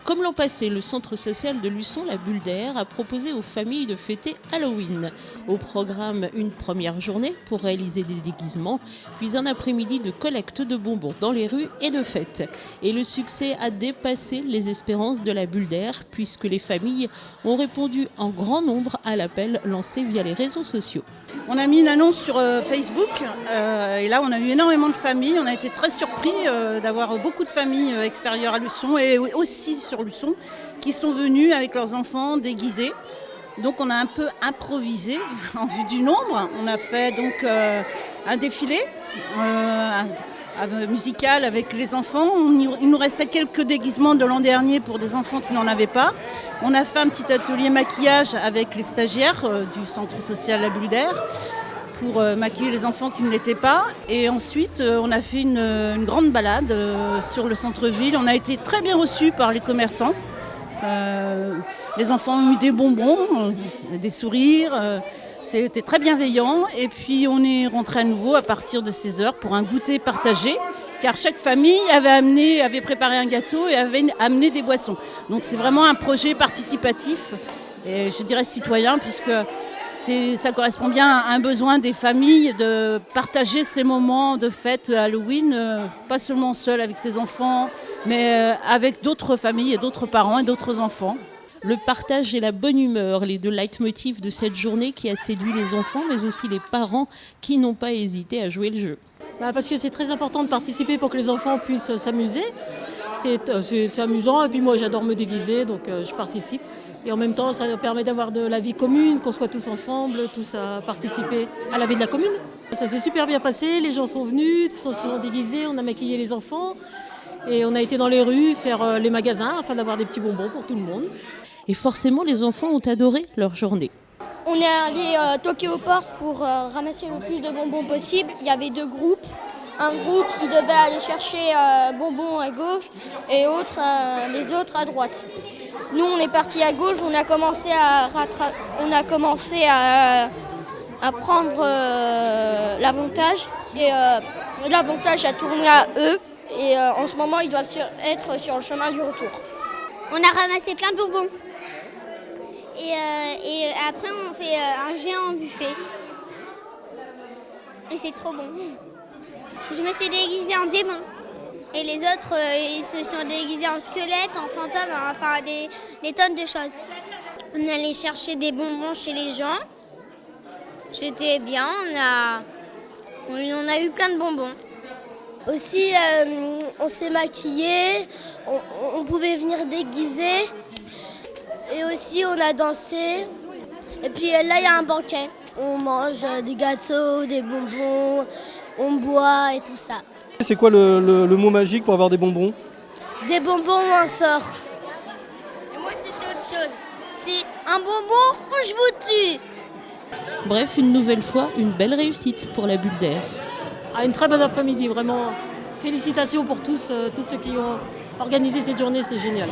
Comme l'an passé, le centre social de Luçon, la Bulle d'Air, a proposé aux familles de fêter Halloween. Au programme, une première journée pour réaliser des déguisements, puis un après-midi de collecte de bonbons dans les rues et de fêtes. Et le succès a dépassé les espérances de la Bulle d'Air, puisque les familles ont répondu en grand nombre à l'appel lancé via les réseaux sociaux. On a mis une annonce sur Facebook et là on a eu énormément de familles. On a été très surpris d'avoir beaucoup de familles extérieures à Luçon et aussi sur Luçon qui sont venues avec leurs enfants déguisés. Donc on a un peu improvisé en vue du nombre. On a fait donc un défilé musical avec les enfants. Il nous restait quelques déguisements de l'an dernier pour des enfants qui n'en avaient pas. On a fait un petit atelier maquillage avec les stagiaires du centre social La Bulle d'Air pour maquiller les enfants qui ne l'étaient pas. Et ensuite, on a fait une grande balade sur le centre-ville. On a été très bien reçus par les commerçants. Les enfants ont eu des bonbons, des sourires. C'était très bienveillant et puis on est rentré à nouveau à partir de 16h pour un goûter partagé car chaque famille avait préparé un gâteau et avait amené des boissons. Donc c'est vraiment un projet participatif et je dirais citoyen puisque ça correspond bien à un besoin des familles de partager ces moments de fête Halloween, pas seulement seul avec ses enfants mais avec d'autres familles et d'autres parents et d'autres enfants. Le partage et la bonne humeur, les deux leitmotifs de cette journée qui a séduit les enfants, mais aussi les parents qui n'ont pas hésité à jouer le jeu. Parce que c'est très important de participer pour que les enfants puissent s'amuser. C'est amusant et puis moi j'adore me déguiser, donc je participe. Et en même temps, ça permet d'avoir de la vie commune, qu'on soit tous ensemble, tous à participer à la vie de la commune. Ça s'est super bien passé, les gens sont venus, se sont déguisés, on a maquillé les enfants. Et on a été dans les rues faire les magasins afin d'avoir des petits bonbons pour tout le monde. Et forcément, les enfants ont adoré leur journée. On est allé toquer aux portes pour ramasser le plus de bonbons possible. Il y avait deux groupes. Un groupe qui devait aller chercher bonbons à gauche et les autres à droite. Nous, on est partis à gauche, on a commencé à prendre l'avantage. Et l'avantage a tourné à eux. Et en ce moment, ils doivent être sur le chemin du retour. On a ramassé plein de bonbons. Et après, on fait un géant buffet. Et c'est trop bon. Je me suis déguisée en démon. Et les autres, ils se sont déguisés en squelette, en fantôme, enfin des tonnes de choses. On allait chercher des bonbons chez les gens. C'était bien, on a eu plein de bonbons. Aussi, on s'est maquillé, on pouvait venir déguiser. Et aussi, on a dansé. Et puis là, il y a un banquet. On mange des gâteaux, des bonbons, on boit et tout ça. C'est quoi le mot magique pour avoir des bonbons ? Des bonbons ou un sort. Et moi, c'était autre chose. C'est un bonbon ou je vous tue. Bref, une nouvelle fois, une belle réussite pour la Bulle d'Air. Une très bonne après-midi, vraiment. Félicitations pour tous ceux qui ont organisé cette journée, c'est génial.